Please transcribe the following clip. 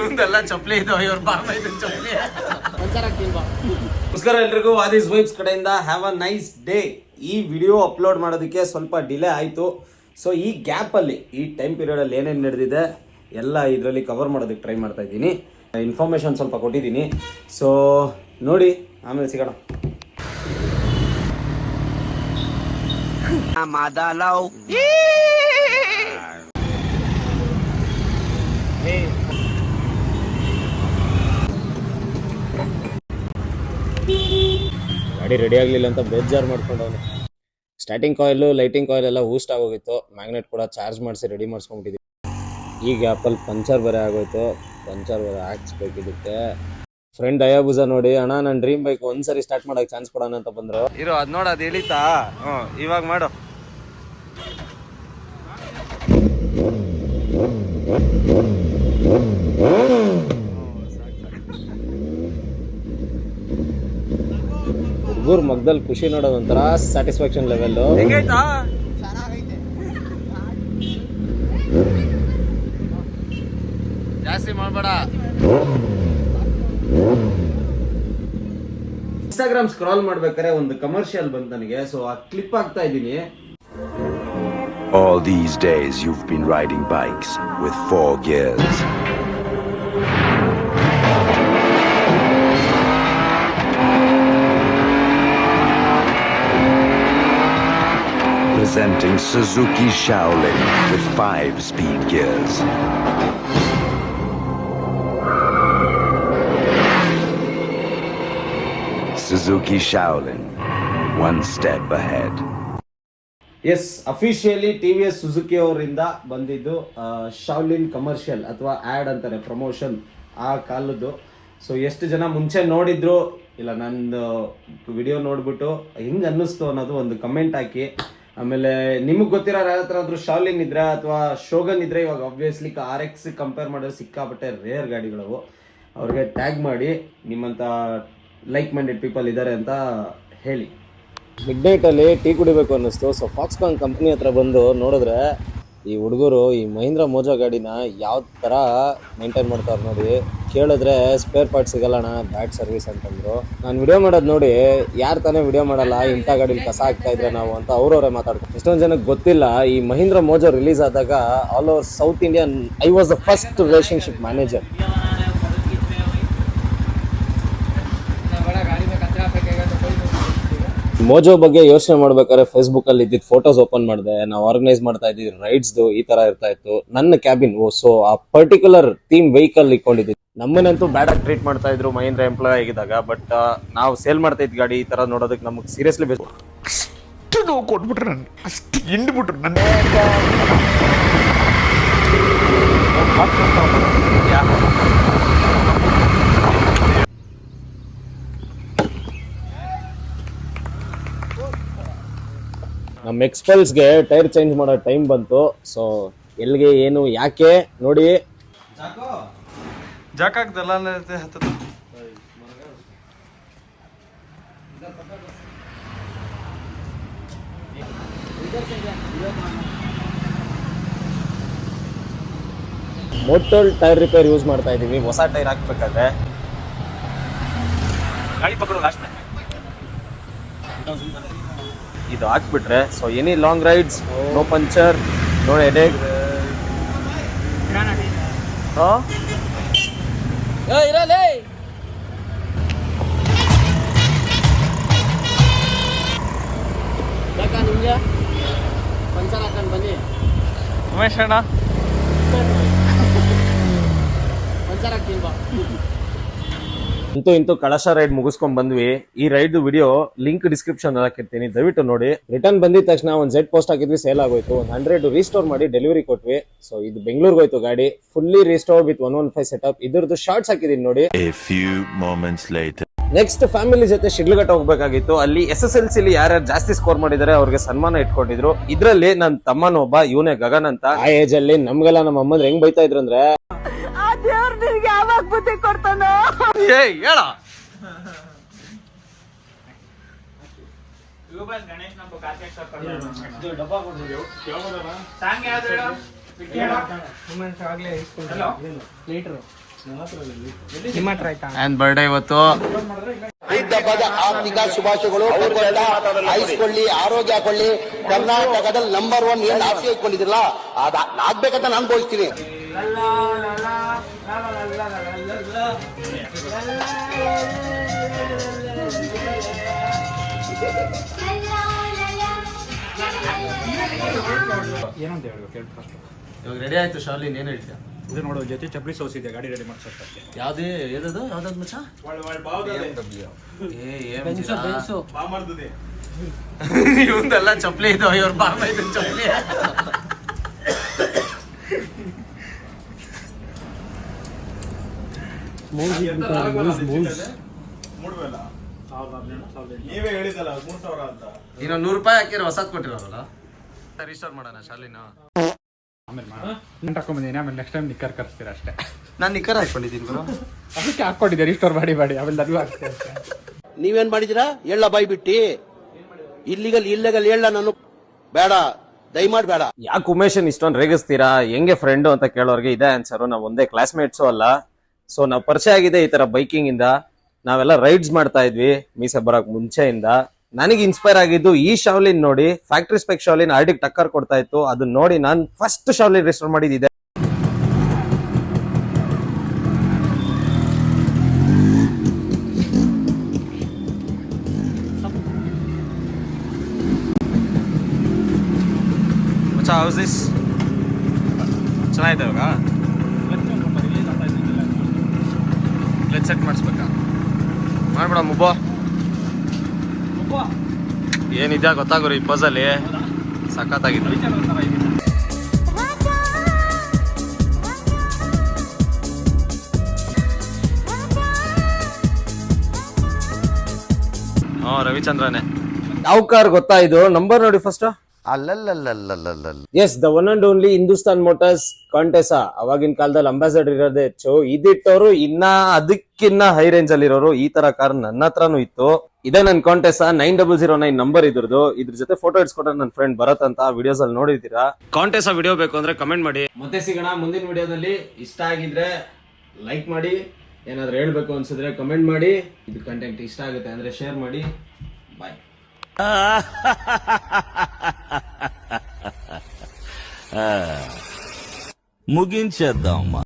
ಇವಂದೆಲ್ಲ ಚಪ್ಪಲಿ ಇದು, ಇವ್ರ ಬಾಮ ಇದು ಚಪ್ಪಲಿ. ನಮಸ್ಕಾರ ಎಲ್ರಿಗೂ, ಆದಿಸ್ ವೈಬ್ಸ್ ಕಡೆಯಿಂದ ಹ್ಯಾವ್ ಅ ನೈಸ್ ಡೇ. ಈ ವಿಡಿಯೋ ಅಪ್ಲೋಡ್ ಮಾಡೋದಕ್ಕೆ ಸ್ವಲ್ಪ ಡಿಲೇ ಆಯಿತು. ಸೊ ಈ ಗ್ಯಾಪಲ್ಲಿ, ಈ ಟೈಮ್ ಪೀರಿಯಡಲ್ಲಿ ಏನೇನು ನಡೆದಿದೆ ಎಲ್ಲ ಇದರಲ್ಲಿ ಕವರ್ ಮಾಡೋದಕ್ಕೆ ಟ್ರೈ ಮಾಡ್ತಾ ಇದ್ದೀನಿ. ಇನ್ಫಾರ್ಮೇಷನ್ ಸ್ವಲ್ಪ ಕೊಟ್ಟಿದ್ದೀನಿ. ಸೊ ನೋಡಿ, ಆಮೇಲೆ ಸಿಗೋಣ. ಗಾಡಿ ರೆಡಿ ಆಗಲಿಲ್ಲ ಅಂತ ಬೇಜಾರು ಮಾಡ್ಕೊಂಡವನು. ಸ್ಟಾರ್ಟಿಂಗ್ ಕಾಯಿಲು, ಲೈಟಿಂಗ್ ಕಾಯಿಲ್ ಎಲ್ಲ ಊಸ್ಟ್ ಆಗೋಗಿತ್ತು. ಮ್ಯಾಗ್ನೆಟ್ ಕೂಡ ಚಾರ್ಜ್ ಮಾಡಿಸಿ ರೆಡಿ ಮಾಡಿಸ್ಕೊಂಡ್ಬಿಟ್ಟಿದ್ವಿ. ಈ ಗ್ಯಾಪಲ್ಲಿ ಪಂಚರ್ ಬೇರೆ ಆಗೋಯ್ತು. ಪಂಚರ್ ಬೇರೆ ಹಾಕ್ಸ್ಬೇಕಿದ್ದಕ್ಕೆ ಫ್ರೆಂಡ್ ದಯಾಭುಜ ನೋಡಿ, ಅಣ್ಣ ನನ್ನ ಡ್ರೀಮ್ ಬೈಕ್ ಒಂದ್ಸರಿ ಸ್ಟಾರ್ಟ್ ಮಾಡೋಕೆ ಚಾನ್ಸ್ ಕೊಡೋಣ ಅಂತ ಬಂದರು. ಇರೋ ಅದು ನೋಡ, ಅದು ಇಳಿತಾ. ಇವಾಗ ಮಾಡು. ಹುಡುಗರು ಮಗದಲ್ಲಿ ಖುಷಿ ನೋಡೋದು ಒಂಥರ ಸ್ಯಾಟಿಸ್ಫ್ಯಾಕ್ಷನ್ ಲೆವೆಲ್. ಹೆಂಗೈತಾ? ಜಾಸ್ತಿ ಮಾಡಬೇಡ. ಇನ್ಸ್ಟಾಗ್ರಾಮ್ ಸ್ಕ್ರಾಲ್ ಮಾಡ್ಬೇಕಾದ್ರೆ ಒಂದು ಕಮರ್ಷಿಯಲ್ ಬಂತು ನನಗೆ. ಸೊ ಆ ಕ್ಲಿಪ್ ಆಗ್ತಾ ಇದ್ದೀನಿ. All these days you've been riding bikes with 4 gears. Presenting Suzuki Shaolin with 5 speed gears. Suzuki Shaolin, one step ahead. Yes, officially TVS Suzuki ಅವರಿಂದ ಬಂದಿದ್ದು ಶಾವ್ಲಿನ್ ಕಮರ್ಷಿಯಲ್ ಅಥವಾ ಆ್ಯಡ್ ಅಂತಾರೆ, ಪ್ರಮೋಷನ್ ಆ ಕಾಲದ್ದು. ಸೊ ಎಷ್ಟು ಜನ ಮುಂಚೆ ನೋಡಿದ್ರು ಇಲ್ಲ ನಂದು ವಿಡಿಯೋ ನೋಡ್ಬಿಟ್ಟು ಹೆಂಗೆ ಅನ್ನಿಸ್ತು ಅನ್ನೋದು ಒಂದು ಕಮೆಂಟ್ ಹಾಕಿ. ಆಮೇಲೆ ನಿಮಗೆ ಗೊತ್ತಿರೋ ಯಾರ ಹತ್ರ ಆದರೂ ಶಾವ್ಲಿನ್ ಇದ್ರೆ ಅಥವಾ ಶೋಗನ್ ಇದ್ರೆ, ಇವಾಗ ಆಬ್ವಿಯಸ್ಲಿ RX ಕಂಪೇರ್ ಮಾಡಿದ್ರೆ ಸಿಕ್ಕಾಪಟ್ಟೆ ರೇರ್ ಗಾಡಿಗಳವು. ಅವ್ರಿಗೆ ಟ್ಯಾಗ್ ಮಾಡಿ ನಿಮ್ಮಂಥ ಲೈಕ್ ಮೈಂಡೆಡ್ ಪೀಪಲ್ ಇದ್ದಾರೆ ಅಂತ ಹೇಳಿ. ಮಿಡ್ ನೈಟಲ್ಲಿ ಟೀ ಕುಡಿಬೇಕು ಅನ್ನಿಸ್ತು. ಸೊ ಫಾಕ್ಸ್ಕಾನ್ ಕಂಪ್ನಿ ಹತ್ರ ಬಂದು ನೋಡಿದ್ರೆ ಈ ಹುಡುಗರು ಈ ಮಹೀಂದ್ರ ಮೋಜೋ ಗಾಡಿನ ಯಾವ ಥರ ಮೇಂಟೈನ್ ಮಾಡ್ತಾರೆ ನೋಡಿ. ಕೇಳಿದ್ರೆ ಸ್ಪೇರ್ ಪಾರ್ಟ್ ಸಿಗಲ್ಲಣ್ಣ, ಬ್ಯಾಡ್ ಸರ್ವಿಸ್ ಅಂತಂದ್ರು. ನಾನು ವಿಡಿಯೋ ಮಾಡೋದು ನೋಡಿ, ಯಾರು ತಾನೇ ವಿಡಿಯೋ ಮಾಡಲ್ಲ ಇಂಥ ಗಾಡೀಲಿ ಕಸ ಆಗ್ತಾ ಇದ್ರೆ ನಾವು ಅಂತ ಅವ್ರವರೇ ಮಾತಾಡ್ತಾರೆ. ಎಷ್ಟೊಂದು ಜನಕ್ಕೆ ಗೊತ್ತಿಲ್ಲ, ಈ ಮಹೀಂದ್ರ ಮೋಜೋ ರಿಲೀಸ್ ಆದಾಗ all over South Indian I was the first relationship manager. Mojo ಬಗ್ಗೆ ಯೋಚನೆ ಮಾಡ್ಬೇಕಾದ್ರೆ ಫೇಸ್ಬುಕ್ ಅಲ್ಲಿ ಇದ್ದಿದ್ದು ಫೋಟೋಸ್ ಓಪನ್ ಮಾಡಿದೆ. ನಾವು ಆರ್ಗನೈಸ್ ಮಾಡ್ತಾ ಇದ್ದೀವಿ ರೈಡ್ಸ್ದು, ಈ ತರ ಇರ್ತಾ ಇತ್ತು ನನ್ನ ಕ್ಯಾಬಿನ್. ಸೊ ಆ ಪರ್ಟಿಕ್ಯುಲರ್ ಥೀಮ್ ವೆಹಿಕಲ್ ಇಟ್ಕೊಂಡಿದ್ವಿ. ನಮ್ಮನ್ನಂತೂ ಬ್ಯಾಡ್ ಆಗಿ ಟ್ರೀಟ್ ಮಾಡ್ತಾ ಇದ್ರು ಮಹೀಂದ್ರ ಎಂಪ್ಲಾಯ್ ಆಗಿದ್ದಾಗ. ಬಟ್ ನಾವು ಸೇಲ್ ಮಾಡ್ತಾ ಇದ್ ಗಾಡಿ ಈ ತರ ನೋಡೋದಕ್ಕೆ ನಮಗೆ ಸೀರಿಯಸ್ಲಿ ಬೇಕು. ಅಷ್ಟು ನೋವು ಕೊಟ್ಬಿಟ್ರು, ನನ್ಗೆ ಅಷ್ಟು ಹಿಂಡ್ಬಿಟ್ರು ನನ್ನ. ನಮ್ಮ ಎಕ್ಸ್ಪಲ್ಸ್ಗೆ ಟೈರ್ ಚೇಂಜ್ ಮಾಡೋ ಟೈಮ್ ಬಂತು. ಸೊ ಎಲ್ಲಿಗೆ ಏನು ಯಾಕೆ ನೋಡಿ. ಜಾಕಾಗ್ದಲ್ಲ ಹತ್ತದ ಮೋಟಲ್ ಟೈರ್ ರಿಪೇರ್ ಯೂಸ್ ಮಾಡ್ತಾ ಇದೀವಿ. ಹೊಸ ಟೈರ್ ಹಾಕ್ಬೇಕಾದ್ರೆ ಗಾಡಿ ಪಕ್ಕಡು ಲಾಸ್ಟ್ ಇದು ಹಾಕ್ಬಿಟ್ರೆ so any long rides, no puncture, no headache. Puncture ಹಾಕೊಂಡು ಬನ್ನಿ ಉಮೇಶ್ ಅಣ್ಣ, ಪಂಚರ್ ಹಾಕ್ತೀನಿ ಬಾ. ಇಂತೂ ಕಳಶ ರೈಡ್ ಮುಗಿಸ್ಕೊಂಡ್ ಬಂದ್ವಿ. ಈ ರೈಡ್ ವಿಡಿಯೋ ಲಿಂಕ್ ಡಿಸ್ಕ್ರಿಪ್ಷನ್ ಹಾಕಿರ್ತೀನಿ, ದಯವಿಟ್ಟು ನೋಡಿ. ರಿಟರ್ನ್ ಬಂದಿದ ತಕ್ಷಣ ಒಂದು Z ಪೋಸ್ಟ್ ಹಾಕಿದ್ವಿ, ಸೇಲ್ ಆಗೋಯ್ತು. 100 ರೀಸ್ಟೋರ್ ಮಾಡಿ ಡೆಲಿವರಿ ಕೊಟ್ವಿ. ಸೊ ಇದು ಬೆಂಗಳೂರಿಗೆ ಹೋಯ್ತು ಗಾಡಿ, ಫುಲ್ಲಿ ರೀಸ್ಟೋರ್ ವಿತ್ 115 ಸೆಟಪ್. ಇದ್ರದ್ದು ಶಾರ್ಟ್ಸ್ ಹಾಕಿದೀನಿ ನೋಡಿ. A few moments later. Next family ಜೊತೆ ಶಿಡ್ಲಘಟ್ಟ ಹೋಗ್ಬೇಕಾಗಿತ್ತು. ಅಲ್ಲಿ SSLC ಯಾರ್ಯಾರು ಜಾಸ್ತಿ ಸ್ಕೋರ್ ಮಾಡಿದ್ದಾರೆ ಅವ್ರಿಗೆ ಸನ್ಮಾನ ಇಟ್ಕೊಂಡಿದ್ರು. ಇದ್ರಲ್ಲಿ ನನ್ನ ತಮ್ಮನ ಒಬ್ಬ, ಇವನೇ ಗಗನ್ ಅಂತ. ಆ ಏಜ್ ಅಲ್ಲಿ ನಮ್ಗೆಲ್ಲ ನಮ್ಮ ಅಮ್ಮಂದ್ರೆ ಹೆಂಗ್ ಬೈತಾ ಇದ್ರು ಅಂದ್ರೆ, ಹೇಳ ಆ್ಯಂಡ್ ಬರ್ಡೇ ಇವತ್ತು. ಹಬ್ಬದ ಆರ್ಥಿಕ ಶುಭಾಶಯಗಳು. ಆಯಿಸ್ಕೊಳ್ಳಿ, ಆರೋಗ್ಯ ಕೊಳ್ಳಿ. ಕರ್ನಾಟಕದಲ್ಲಿ ನಂಬರ್ 1 ಏನ್ ಆಸೆ ಇಟ್ಕೊಂಡಿದ್ರಲ್ಲ ಆಗ್ಬೇಕಂತ ನಾನು ಬೋಧಿಸ್ತೀನಿ. ಏನಂತ ಹೇಳ್ಬೇಕು ಫಸ್ಟ್? ಇವಾಗ ರೆಡಿ ಆಯ್ತು ಶಾಲಿನ್, ಏನ್ ಹೇಳ್ತೀಯ? ಇದು ನೋಡು, ಜೊತೆ ಚಪ್ಪಲಿ ಸೋಸಿದೆ ಗಾಡಿ ರೆಡಿ ಮಾಡ್ಸೋಕ್ಕೆ. ಯಾವ್ದಾದ್ ಮಚ್ಚ? ಇವಂದೆಲ್ಲ ಚಪ್ಲಿ ಇದು, ಇವ್ರ ಬಾಮ ಇದು ಚಪ್ಲಿ. ನೀವೇ ಹೇಳಿದಲ್ಲ 3000 ಅಂತ. ಇನ್ನು 100 ರೂಪಾಯಿ ಹಾಕಿರೋ ಹೊಸದ್ ಕೊಟ್ಟಿರೋಲ್ಲ. ರಿಸ್ಟೋರ್ ಮಾಡೋಣ ಶಾಲಿನ. ಆಮೇಲೆ ಹಾಕೊಂಡ್ಬಂದಿನಿ, ಆಮೇಲೆ ನೆಕ್ಸ್ಟ್ ಟೈಮ್ ನಿಕ್ಕರ್ ಕರ್ಸ್ತೀರ ಅಷ್ಟೇ. ನಾನು ನಿಕ್ಕರ್ ಹಾಕೊಂಡಿದ್ದೀನಿ ಗುರು. ಅದಕ್ಕೆ ಹಾಕೊಂಡಿದ್ದೆ ರಿಸ್ಟೋರ್ ಮಾಡಿ ಆಮೇಲೆ ಅದು ಹಾಕ್ತೀನಿ ಅಷ್ಟೇ. ನೀವೇನ್ ಮಾಡಿದಿರಾ? ಎಳ್ಳ ಬಾಯ್ ಬಿಟ್ಟಿ ಇಲ್ಲಿಗಲ್ ಹೇಳ ನಾನು ಬೇಡ, ದಯಮಾಡಿ ಬೇಡ. ಯಾಕೆ ಉಮೇಶನ್ ಇಷ್ಟೊಂದು ರೇಗಿಸ್ತೀರಾ? ಹೆಂಗೆ ಫ್ರೆಂಡು ಅಂತ ಕೇಳೋರ್ಗೆ ಇದೇ ಆನ್ಸರು. ನಾವು ಒಂದೇ ಕ್ಲಾಸ್ಮೇಟ್ಸು ಅಲ್ಲ. ಸೊ ನಾವು ಪರಿಚಯ ಆಗಿದೆ ಈ ತರ ಬೈಕಿಂಗ್ ಇಂದ. ನಾವೆಲ್ಲ ರೈಡ್ಸ್ ಮಾಡ್ತಾ ಇದ್ವಿ ಮೀಸೆ ಬರಕ್ ಮುಂಚೆಯಿಂದ. ನನಗೆ ಇನ್ಸ್ಪೈರ್ ಆಗಿದ್ದು ಈ ಶಾವ್ಲಿನ್ ನೋಡಿ. ಫ್ಯಾಕ್ಟ್ರಿ ಸ್ಪೆಕ್ ಶಾವ್ಲಿನ್ ಆರ್ಡಿಗೆ ಟಕ್ಕರ್ ಕೊಡ್ತಾ ಇತ್ತು. ಅದನ್ನ ನೋಡಿ ನಾನು ಫಸ್ಟ್ ಶಾವ್ಲಿನ್ ರಿಸ್ಟೋರ್ ಮಾಡಿದ್ದೆ. ಮಚ್ಚ, ಹೌಸ್ ದಿಸ್? ಚೆನ್ನಾಗಿದೆ ಇವಾಗ. ಕ್ಲಚ್ ಸೆಟ್ ಮಾಡಿಸ್ಬೇಕಾ? ಮಾಡ್ಬಿಡ ಮುಬ್ಬ. ಏನಿದೆ ಗೊತ್ತಾಗೋರು ಈ ಪೋಸಲ್ಲಿ ಸಖತ್ತಾಗಿತ್ತು. ರವಿಚಂದ್ರನೇ. ಯಾವ ಕಾರ್ ಗೊತ್ತಾ ಇದು? ನಂಬರ್ ನೋಡಿ ಫಸ್ಟ್. ಅಲ್ಲಲ್ಲಲ್ಲಲ್ಲಲ್ಲಲ್ಲ. Yes, the one and only Hindustan Motors Contessa. ಅವಾಗಿನ ಕಾಲದಲ್ಲಿ ಅಂಬಾಸಡರ್ ಇರೋದೇ ಹೆಚ್ಚು. ಇದಿಟ್ಟವರು ಇನ್ನ ಅದಕ್ಕಿನ್ನ ಹೈ ರೇಂಜ್ ಅಲ್ಲಿ ಇರೋರು. ಈ ತರ ಕಾರ್ ನನ್ನ ಹತ್ರನೂ ಇತ್ತು. ಇದೇ ನನ್ ಕಾಂಟೆಸಾ 9009 ನಂಬರ್ ಇದ್ರದ್ದು. ಇದ್ರ ಜೊತೆ ಫೋಟೋ ಇಡ್ಸ್ಕೊಟ್ರೆ ನನ್ನ ಫ್ರೆಂಡ್ ಭರತ್ ಅಂತ ವಿಡಿಯೋಸ್ ಅಲ್ಲಿ ನೋಡಿದ್ದೀರಾ. ಕಾಂಟೆಸಾ ವಿಡಿಯೋ ಬೇಕು ಅಂದ್ರೆ ಕಮೆಂಟ್ ಮಾಡಿ. ಮತ್ತೆ ಸಿಗೋಣ ಮುಂದಿನ ವಿಡಿಯೋದಲ್ಲಿ. ಇಷ್ಟ ಆಗಿದ್ರೆ ಲೈಕ್ ಮಾಡಿ, ಏನಾದ್ರೂ ಹೇಳ್ಬೇಕು ಅನ್ಸಿದ್ರೆ ಕಮೆಂಟ್ ಮಾಡಿ. ಇದು ಕಂಟೆಂಟ್ ಇಷ್ಟ ಆಗುತ್ತೆ ಅಂದ್ರೆ ಶೇರ್ ಮಾಡಿ. ಬಾಯ್. ముగించేద్దాం.